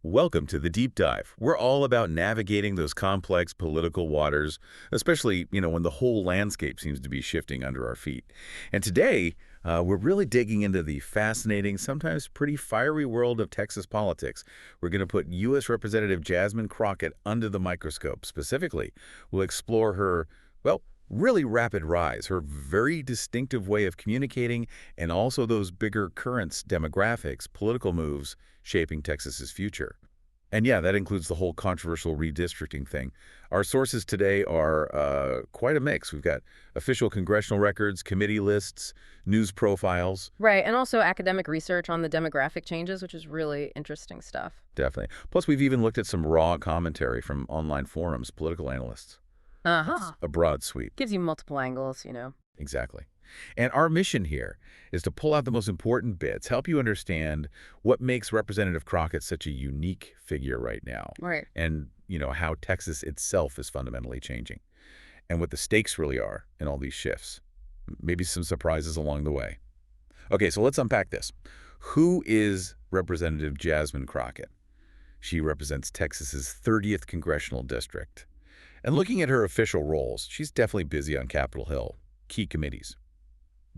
Welcome to the Deep Dive. We're all about navigating those complex political waters, especially, when the whole landscape seems to be shifting under our feet. And today, we're really digging into the fascinating, sometimes pretty fiery world of Texas politics. We're going to put U.S. Representative Jasmine Crockett under the microscope. Specifically, we'll explore her, really rapid rise, her very distinctive way of communicating, and also those bigger currents, demographics, political moves shaping Texas's future. And yeah, that includes the whole controversial redistricting thing. Our sources today are quite a mix. We've got official congressional records, committee lists, news profiles. Right, and also academic research on the demographic changes, which is really interesting stuff. Definitely. Plus, we've even looked at some raw commentary from online forums, political analysts. Uh-huh. A broad sweep. Gives you multiple angles, Exactly. And our mission here is to pull out the most important bits, help you understand what makes Representative Crockett such a unique figure right now. Right. And, how Texas itself is fundamentally changing and what the stakes really are in all these shifts. Maybe some surprises along the way. Okay, so let's unpack this. Who is Representative Jasmine Crockett? She represents Texas's 30th congressional district. And looking at her official roles, she's definitely busy on Capitol Hill, key committees.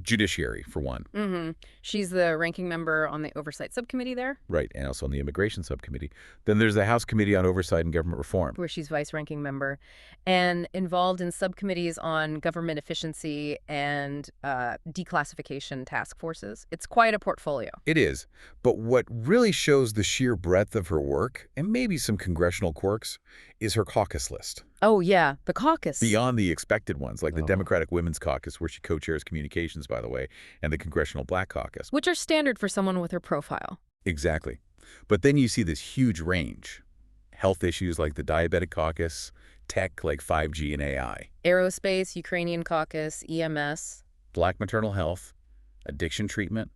Judiciary, for one. Mm-hmm. She's the ranking member on the Oversight Subcommittee there. Right, and also on the Immigration Subcommittee. Then there's the House Committee on Oversight and Government Reform. Where she's vice-ranking member. And involved in subcommittees on government efficiency and declassification task forces. It's quite a portfolio. It is. But what really shows the sheer breadth of her work, and maybe some congressional quirks, is her caucus list. Oh, yeah, the caucus. Beyond the expected ones, like the Democratic Women's Caucus, where she co-chairs communications, by the way, and the Congressional Black Caucus. Which are standard for someone with her profile. Exactly. But then you see this huge range. Health issues like the Diabetic Caucus, tech like 5G and AI. Aerospace, Ukrainian caucus, EMS. Black maternal health, addiction treatment,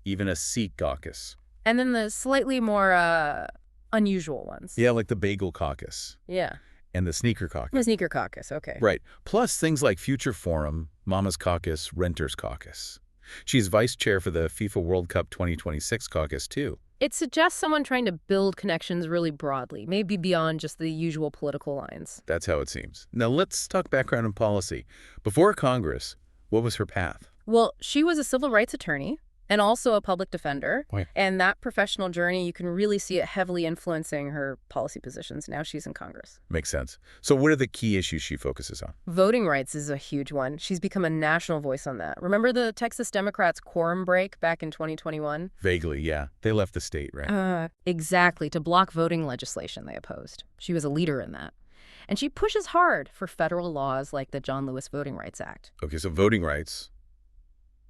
even a Sikh caucus. And then the slightly more unusual ones. Yeah, like the Bagel Caucus. Yeah. And the Sneaker Caucus. The Sneaker Caucus, okay. Right. Plus things like Future Forum, Mama's Caucus, Renters Caucus. She's vice chair for the FIFA World Cup 2026 caucus, too. It suggests someone trying to build connections really broadly, maybe beyond just the usual political lines. That's how it seems. Now let's talk background and policy. Before Congress, what was her path? Well, she was a civil rights attorney and also a public defender. Boy. And that professional journey, you can really see it heavily influencing her policy positions. Now she's in Congress. Makes sense. So what are the key issues she focuses on? Voting rights is a huge one. She's become a national voice on that. Remember the Texas Democrats' quorum break back in 2021? Vaguely, yeah. They left the state, right? Exactly, to block voting legislation they opposed. She was a leader in that. And she pushes hard for federal laws like the John Lewis Voting Rights Act. Okay, so voting rights.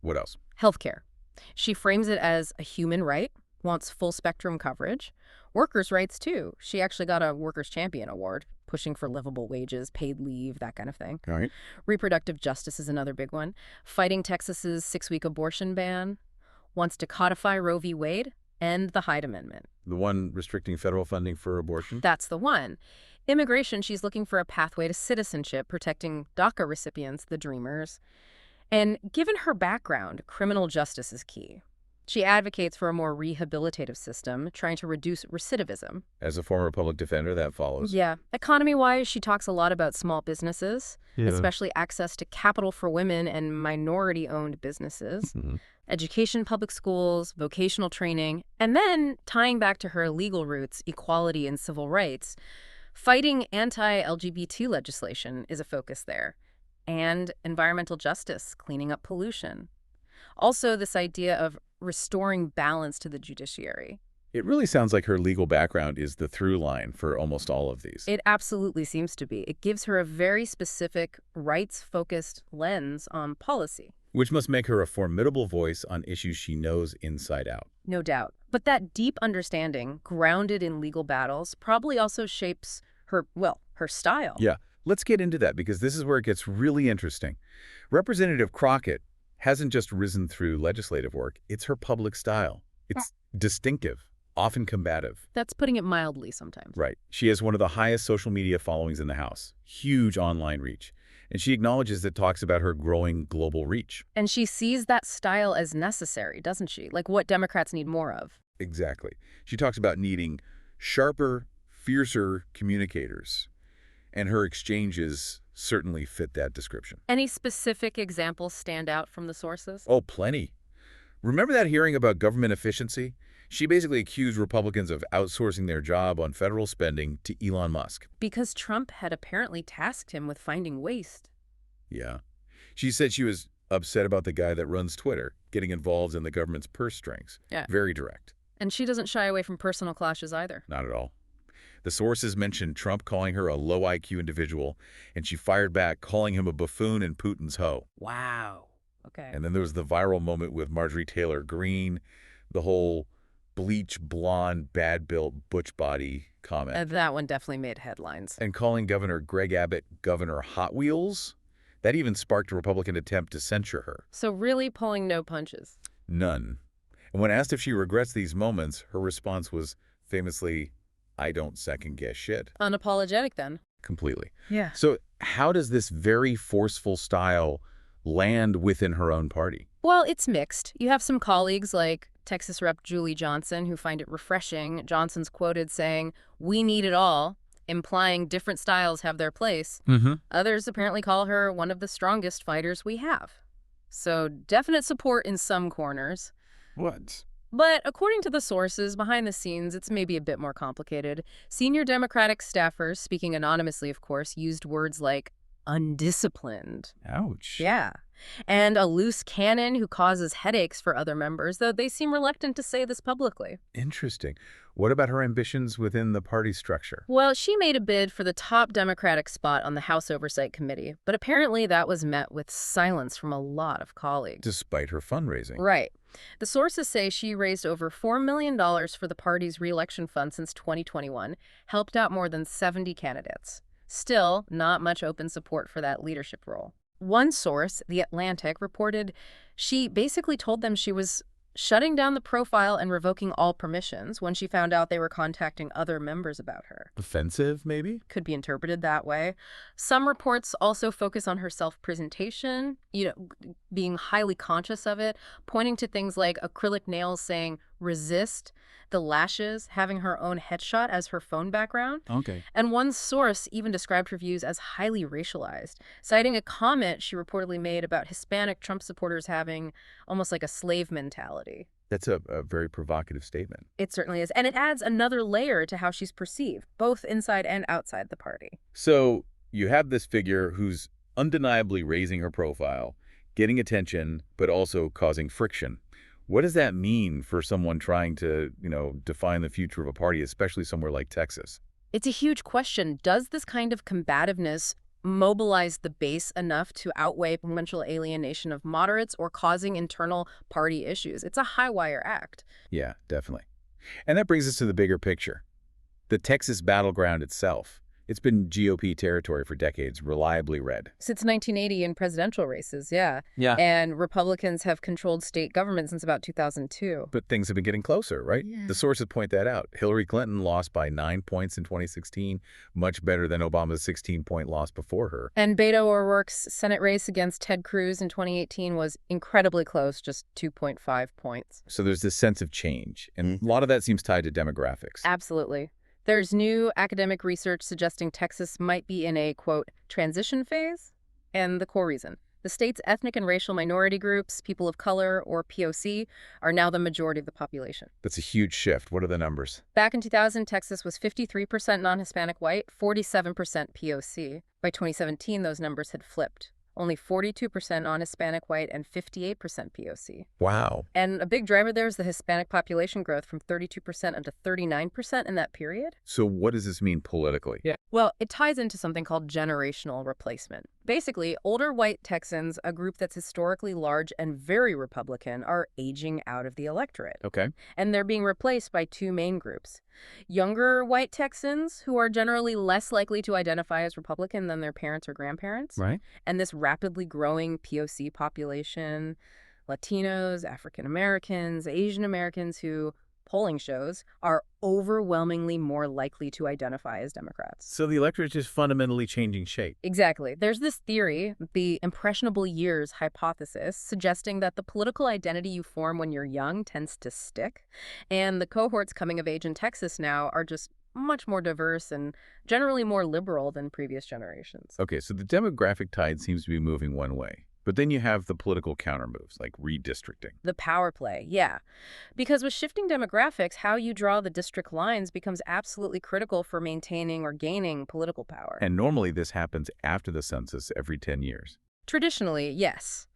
What else? Healthcare. She frames it as a human right, wants full spectrum coverage. Workers' rights, too. She actually got a Workers' Champion Award, pushing for livable wages, paid leave, that kind of thing. All right. Reproductive justice is another big one. Fighting Texas's 6-week abortion ban. Wants to codify Roe v. Wade and the Hyde Amendment. The one restricting federal funding for abortion? That's the one. Immigration, she's looking for a pathway to citizenship, protecting DACA recipients, the Dreamers. And given her background, criminal justice is key. She advocates for a more rehabilitative system, trying to reduce recidivism. As a former public defender, that follows. Yeah. Economy-wise, she talks a lot about small businesses, especially access to capital for women and minority-owned businesses, education, public schools, vocational training, and then tying back to her legal roots, equality and civil rights, fighting anti-LGBT legislation is a focus there. And environmental justice, cleaning up pollution. Also, this idea of restoring balance to the judiciary. It really sounds like her legal background is the through line for almost all of these. It absolutely seems to be. It gives her a very specific, rights-focused lens on policy. Which must make her a formidable voice on issues she knows inside out. No doubt. But that deep understanding, grounded in legal battles, probably also shapes her style. Yeah. Let's get into that, because this is where it gets really interesting. Representative Crockett hasn't just risen through legislative work. It's her public style. It's distinctive, often combative. That's putting it mildly sometimes. Right. She has one of the highest social media followings in the House. Huge online reach. And she acknowledges that talks about her growing global reach. And she sees that style as necessary, doesn't she? Like what Democrats need more of. Exactly. She talks about needing Sharper, fiercer communicators. And her exchanges certainly fit that description. Any specific examples stand out from the sources? Oh, plenty. Remember that hearing about government efficiency? She basically accused Republicans of outsourcing their job on federal spending to Elon Musk. Because Trump had apparently tasked him with finding waste. Yeah. She said she was upset about the guy that runs Twitter getting involved in the government's purse strings. Yeah. Very direct. And she doesn't shy away from personal clashes either. Not at all. The sources mentioned Trump calling her a low IQ individual, and she fired back, calling him a buffoon and Putin's hoe. Wow. Okay. And then there was the viral moment with Marjorie Taylor Greene, the whole bleach, blonde, bad-built, butch body comment. That one definitely made headlines. And calling Governor Greg Abbott Governor Hot Wheels, that even sparked a Republican attempt to censure her. So really pulling no punches. None. And when asked if she regrets these moments, her response was famously, "I don't second-guess shit." Unapologetic then. Completely. Yeah. So how does this very forceful style land within her own party? Well, it's mixed. You have some colleagues like Texas Rep. Julie Johnson who find it refreshing. Johnson's quoted saying, "We need it all," implying different styles have their place. Others apparently call her one of the strongest fighters we have. So definite support in some corners. What? But according to the sources, behind the scenes, it's maybe a bit more complicated. Senior Democratic staffers, speaking anonymously, of course, used words like undisciplined. Ouch. Yeah. And a loose cannon who causes headaches for other members, though they seem reluctant to say this publicly. Interesting. What about her ambitions within the party structure? Well, she made a bid for the top Democratic spot on the House Oversight Committee, but apparently that was met with silence from a lot of colleagues. Despite her fundraising. Right. The sources say she raised over $4 million for the party's re-election fund since 2021, helped out more than 70 candidates. Still, not much open support for that leadership role. One source, The Atlantic, reported she basically told them she was shutting down the profile and revoking all permissions when she found out they were contacting other members about her. Offensive, maybe? Could be interpreted that way. Some reports also focus on her self-presentation, being highly conscious of it, pointing to things like acrylic nails saying resist, the lashes, having her own headshot as her phone background. Okay. And one source even described her views as highly racialized, citing a comment she reportedly made about Hispanic Trump supporters having almost like a slave mentality. That's a very provocative statement. It certainly is. And it adds another layer to how she's perceived, both inside and outside the party. So you have this figure who's undeniably raising her profile, getting attention, but also causing friction. What does that mean for someone trying to, define the future of a party, especially somewhere like Texas? It's a huge question. Does this kind of combativeness mobilize the base enough to outweigh potential alienation of moderates or causing internal party issues? It's a high-wire act. Yeah, definitely. And that brings us to the bigger picture. The Texas battleground itself. It's been GOP territory for decades, reliably red. Since 1980 in presidential races, yeah. Yeah. And Republicans have controlled state government since about 2002. But things have been getting closer, right? Yeah. The sources point that out. Hillary Clinton lost by 9 points in 2016, much better than Obama's 16-point loss before her. And Beto O'Rourke's Senate race against Ted Cruz in 2018 was incredibly close, just 2.5 points. So there's this sense of change, and a lot of that seems tied to demographics. Absolutely. There's new academic research suggesting Texas might be in a, quote, transition phase. And the core reason. The state's ethnic and racial minority groups, people of color, or POC, are now the majority of the population. That's a huge shift. What are the numbers? Back in 2000, Texas was 53% non-Hispanic white, 47% POC. By 2017, those numbers had flipped. Only 42% non-Hispanic white and 58% POC. Wow. And a big driver there is the Hispanic population growth from 32% up to 39% in that period. So what does this mean politically? Yeah. Well, it ties into something called generational replacement. Basically, older white Texans, a group that's historically large and very Republican, are aging out of the electorate. Okay. And they're being replaced by two main groups. Younger white Texans, who are generally less likely to identify as Republican than their parents or grandparents. Right. And this rapidly growing POC population, Latinos, African Americans, Asian Americans who polling shows, are overwhelmingly more likely to identify as Democrats. So the electorate is fundamentally changing shape. Exactly. There's this theory, the impressionable years hypothesis, suggesting that the political identity you form when you're young tends to stick. And the cohorts coming of age in Texas now are just much more diverse and generally more liberal than previous generations. Okay, so the demographic tide seems to be moving one way. But then you have the political countermoves, like redistricting. The power play, yeah. Because with shifting demographics, how you draw the district lines becomes absolutely critical for maintaining or gaining political power. And normally this happens after the census every 10 years. Traditionally, yes.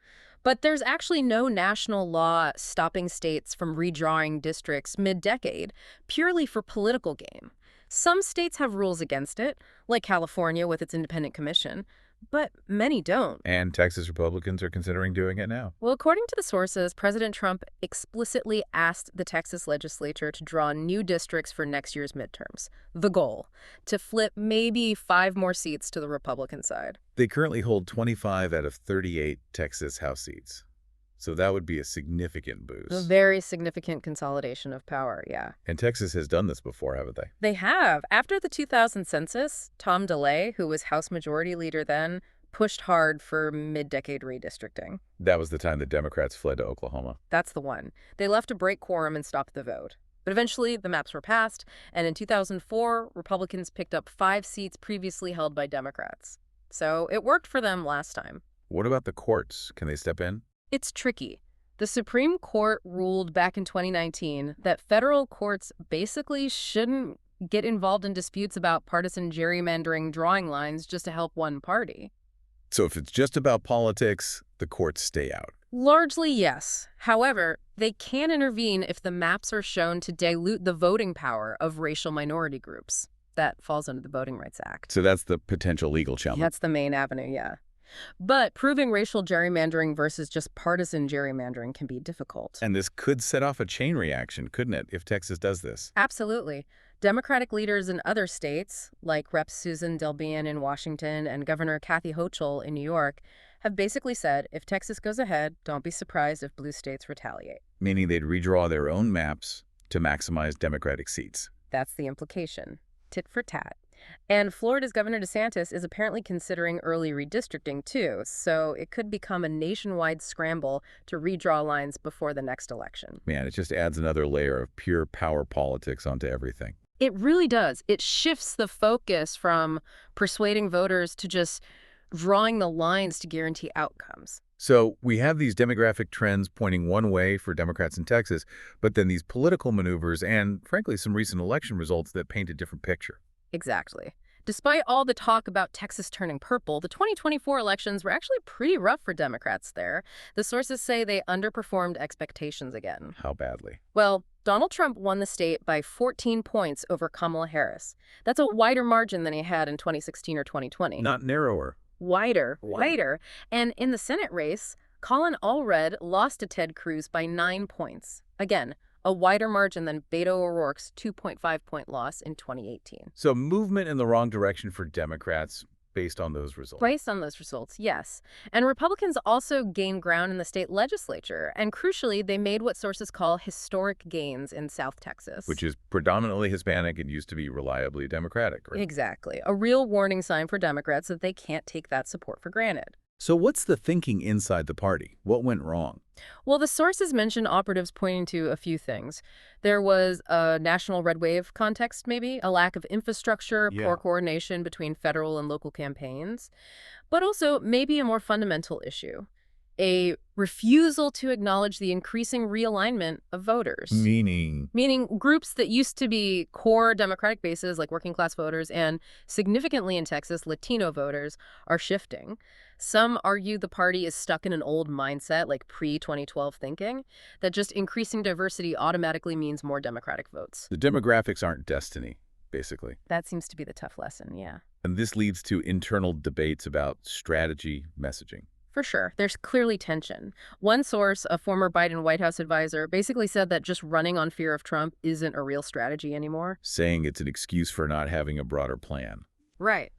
But there's actually no national law stopping states from redrawing districts mid-decade, purely for political gain. Some states have rules against it, like California with its independent commission, but many don't. And Texas Republicans are considering doing it now. Well, according to the sources, President Trump explicitly asked the Texas legislature to draw new districts for next year's midterms. The goal, to flip maybe 5 more seats to the Republican side. They currently hold 25 out of 38 Texas House seats. So that would be a significant boost. A very significant consolidation of power, yeah. And Texas has done this before, haven't they? They have. After the 2000 census, Tom DeLay, who was House Majority Leader then, pushed hard for mid-decade redistricting. That was the time the Democrats fled to Oklahoma. That's the one. They left to break quorum and stop the vote. But eventually, the maps were passed, and in 2004, Republicans picked up 5 seats previously held by Democrats. So it worked for them last time. What about the courts? Can they step in? It's tricky. The Supreme Court ruled back in 2019 that federal courts basically shouldn't get involved in disputes about partisan gerrymandering drawing lines just to help one party. So if it's just about politics, the courts stay out. Largely, yes. However, they can intervene if the maps are shown to dilute the voting power of racial minority groups. That falls under the Voting Rights Act. So that's the potential legal challenge. That's the main avenue, yeah. But proving racial gerrymandering versus just partisan gerrymandering can be difficult. And this could set off a chain reaction, couldn't it, if Texas does this? Absolutely. Democratic leaders in other states, like Rep. Susan Delbian in Washington and Governor Kathy Hochul in New York, have basically said, if Texas goes ahead, don't be surprised if blue states retaliate. Meaning they'd redraw their own maps to maximize Democratic seats. That's the implication. Tit for tat. And Florida's Governor DeSantis is apparently considering early redistricting, too, so it could become a nationwide scramble to redraw lines before the next election. Man, it just adds another layer of pure power politics onto everything. It really does. It shifts the focus from persuading voters to just drawing the lines to guarantee outcomes. So we have these demographic trends pointing one way for Democrats in Texas, but then these political maneuvers and, frankly, some recent election results that paint a different picture. Exactly. Despite all the talk about Texas turning purple, the 2024 elections were actually pretty rough for Democrats there. The sources say they underperformed expectations again. How badly? Well, Donald Trump won the state by 14 points over Kamala Harris. That's a wider margin than he had in 2016 or 2020. Not narrower. Wider. And in the Senate race, Colin Allred lost to Ted Cruz by 9 points. Again, a wider margin than Beto O'Rourke's 2.5-point loss in 2018. So movement in the wrong direction for Democrats based on those results. Based on those results, yes. And Republicans also gained ground in the state legislature. And crucially, they made what sources call historic gains in South Texas. Which is predominantly Hispanic and used to be reliably Democratic, right? Exactly. A real warning sign for Democrats that they can't take that support for granted. So what's the thinking inside the party? What went wrong? Well, the sources mentioned operatives pointing to a few things. There was a national red wave context, maybe, a lack of infrastructure, poor coordination between federal and local campaigns, but also maybe a more fundamental issue, a refusal to acknowledge the increasing realignment of voters. Meaning Groups that used to be core Democratic bases, like working class voters, and significantly in Texas, Latino voters, are shifting. Some argue the party is stuck in an old mindset, like pre-2012 thinking, that just increasing diversity automatically means more Democratic votes. the demographics aren't destiny, basically. That seems to be the tough lesson, yeah. And this leads to internal debates about strategy messaging. For sure. There's clearly tension. One source, a former Biden White House advisor, basically said that just running on fear of Trump isn't a real strategy anymore. Saying it's an excuse for not having a broader plan. Right.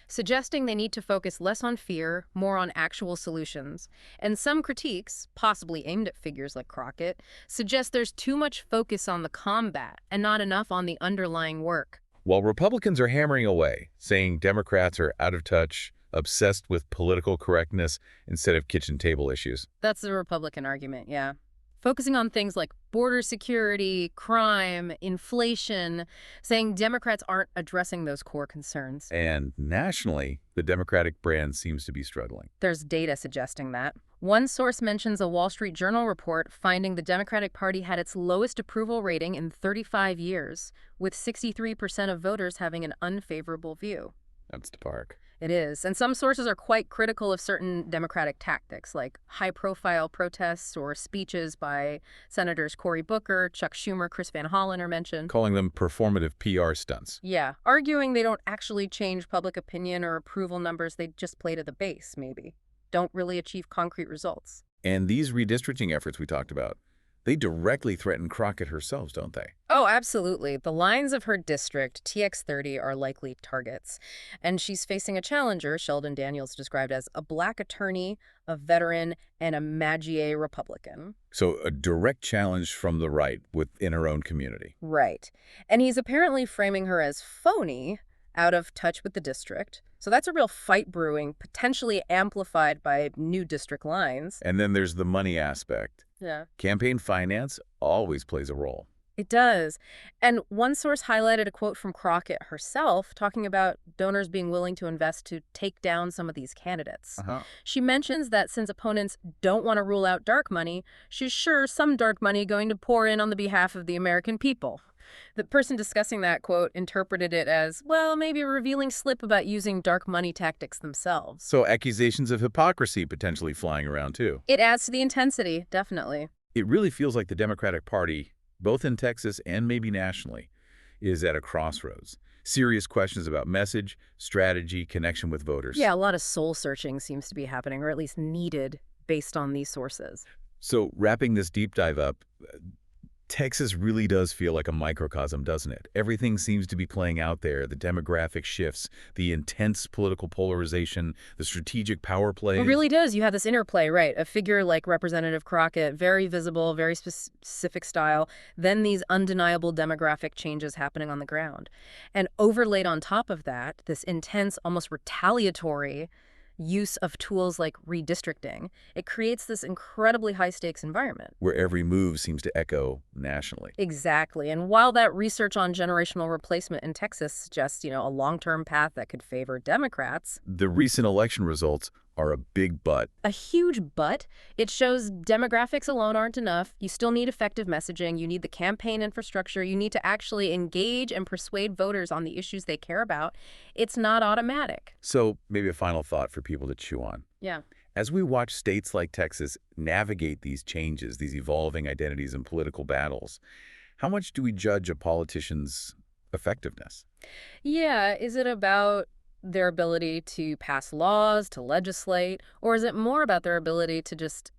suggesting they need to focus less on fear, more on actual solutions. And some critiques, possibly aimed at figures like Crockett, suggest there's too much focus on the combat and not enough on the underlying work. While Republicans are hammering away, saying Democrats are out of touch, obsessed with political correctness instead of kitchen table issues. That's the Republican argument, yeah. Focusing on things like border security, crime, inflation, saying Democrats aren't addressing those core concerns. And nationally, the Democratic brand seems to be struggling. There's data suggesting that. One source mentions a Wall Street Journal report finding the Democratic Party had its lowest approval rating in 35 years, with 63% of voters having an unfavorable view. That's the park. It is. And some sources are quite critical of certain Democratic tactics, like high-profile protests or speeches by Senators Cory Booker, Chuck Schumer, Chris Van Hollen are mentioned. Calling them performative PR stunts. Yeah, arguing they don't actually change public opinion or approval numbers, they just play to the base, maybe. Don't really achieve concrete results. And these redistricting efforts we talked about, they directly threaten Crockett herself, don't they? Oh, absolutely. The lines of her district, TX30, are likely targets. And she's facing a challenger, Sheldon Daniels described as a black attorney, a veteran, and a MAGA Republican. So a direct challenge from the right within her own community. Right. And he's apparently framing her as phony, out of touch with the district. So that's a real fight brewing, potentially amplified by new district lines. And then there's the money aspect. Yeah. Campaign finance always plays a role. It does. And one source highlighted a quote from Crockett herself talking about donors being willing to invest to take down some of these candidates. She mentions that since opponents don't want to rule out dark money, she's sure some dark money going to pour in on the behalf of the American people. The person discussing that quote interpreted it as, well, maybe a revealing slip about using dark money tactics themselves. So accusations of hypocrisy potentially flying around too. It adds to the intensity, definitely. It really feels like the Democratic Party, both in Texas and maybe nationally, is at a crossroads. Serious questions about message, strategy, connection with voters. Yeah, a lot of soul searching seems to be happening, or at least needed based on these sources. So wrapping this deep dive up, Texas really does feel like a microcosm, doesn't it? Everything seems to be playing out there, the demographic shifts, the intense political polarization, the strategic power play. It really does. You have this interplay, right? A figure like Representative Crockett, very visible, very specific style, then these undeniable demographic changes happening on the ground. And overlaid on top of that, this intense, almost retaliatory use of tools like redistricting, it creates this incredibly high-stakes environment. Where every move seems to echo nationally. Exactly. And while that research on generational replacement in Texas suggests, a long-term path that could favor Democrats, the recent election results are a big but. A huge but. It shows demographics alone aren't enough. You still need effective messaging. You need the campaign infrastructure. You need to actually engage and persuade voters on the issues they care about. It's not automatic. So maybe a final thought for people to chew on. Yeah. As we watch states like Texas navigate these changes, these evolving identities and political battles, how much do we judge a politician's effectiveness? Yeah. Is it about their ability to pass laws, to legislate, or is it more about their ability to just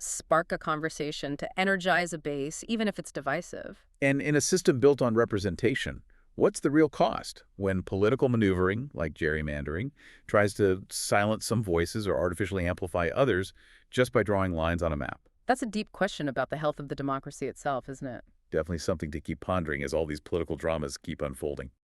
spark a conversation, to energize a base, even if it's divisive? And in a system built on representation, what's the real cost when political maneuvering, like gerrymandering, tries to silence some voices or artificially amplify others just by drawing lines on a map? That's a deep question about the health of the democracy itself, isn't it? Definitely something to keep pondering as all these political dramas keep unfolding.